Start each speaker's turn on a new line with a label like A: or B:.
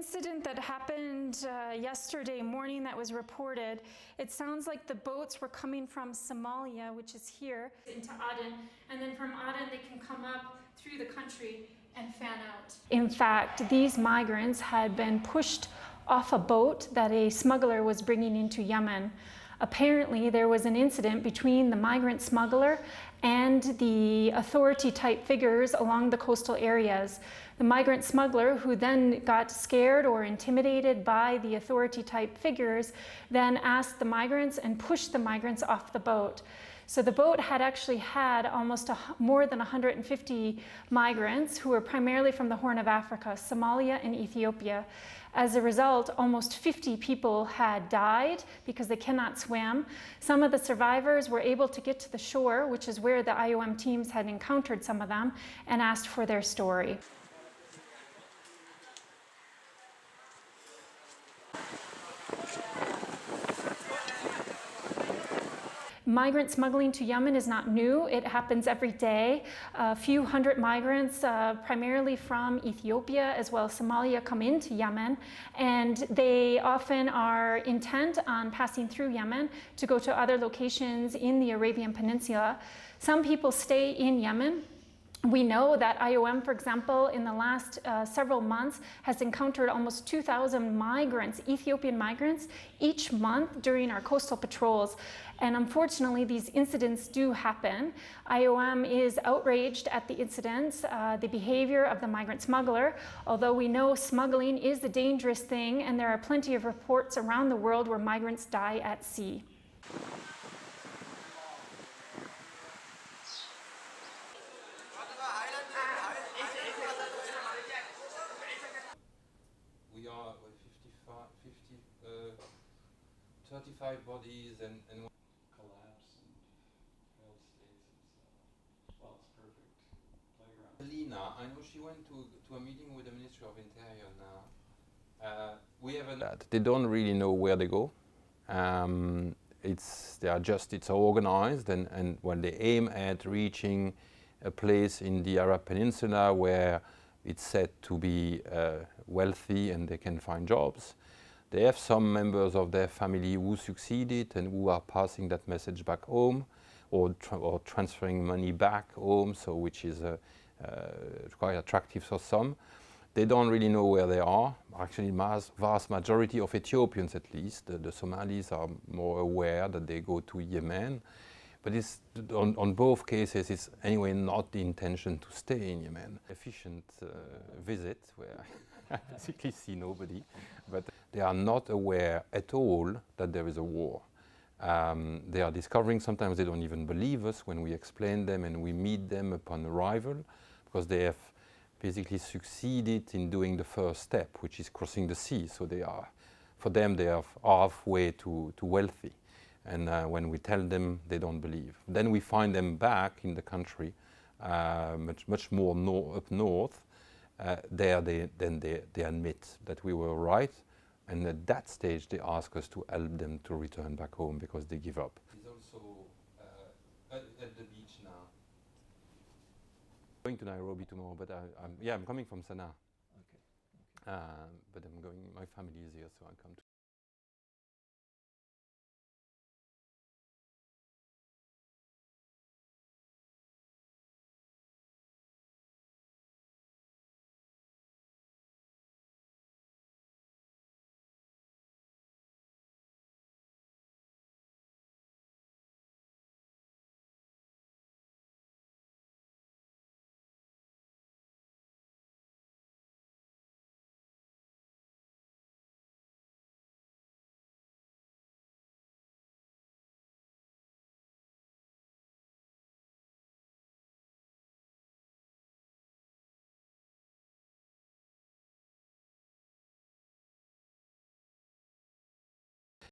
A: incident that happened yesterday morning that was reported, it sounds like the boats were coming from Somalia, which is here, into Aden, and then from Aden they can come up through the country and fan out. In fact, these migrants had been pushed off a boat that a smuggler was bringing into Yemen. Apparently, there was an incident between the migrant smuggler and the authority-type figures along the coastal areas. The migrant smuggler, who then got scared or intimidated by the authority-type figures, then asked the migrants and pushed the migrants off the boat. So the boat had actually had almost more than 150 migrants who were primarily from the Horn of Africa, Somalia and Ethiopia. As a result, almost 50 people had died because they cannot swim. Some of the survivors were able to get to the shore, which is where the IOM teams had encountered some of them, and asked for their story. Migrant smuggling to Yemen is not new. It happens every day. A few hundred migrants, primarily from Ethiopia as well as Somalia, come into Yemen, and they often are intent on passing through Yemen to go to other locations in the Arabian Peninsula. Some people stay in Yemen. We know that IOM, for example, in the last several months has encountered almost 2,000 migrants, Ethiopian migrants, each month during our coastal patrols. And unfortunately, these incidents do happen. IOM is outraged at the incidents, the behavior of the migrant smuggler, although we know smuggling is a dangerous thing, and there are plenty of reports around the world where migrants die at sea.
B: We are 35 bodies and
C: collapse and failed states. Well, it's perfect playground.
B: Lina, I know she went to a meeting with the Ministry of Interior now. We haven't. They don't really know where they go. It's organized, and when they aim at reaching a place in the Arab Peninsula where it's said to be wealthy and they can find jobs. They have some members of their family who succeeded and who are passing that message back home, or transferring money back home, so which is quite attractive for some. They don't really know where they are. Actually, vast majority of Ethiopians, at least, the Somalis are more aware that they go to Yemen. But it's, on both cases, it's anyway not the intention to stay in Yemen. Efficient visit where I basically see nobody, but they are not aware at all that there is a war. They are discovering, sometimes they don't even believe us when we explain them and we meet them upon arrival, because they have basically succeeded in doing the first step, which is crossing the sea. So they are, for them, they are halfway to wealthy. And when we tell them, they don't believe. Then we find them back in the country, much more up north. There they admit that we were right, and at that stage they ask us to help them to return back home because they give up. He's also at the beach now. Going to Nairobi tomorrow, but I'm coming from Sanaa.
C: Okay.
B: But I'm going. My family is here, so I come to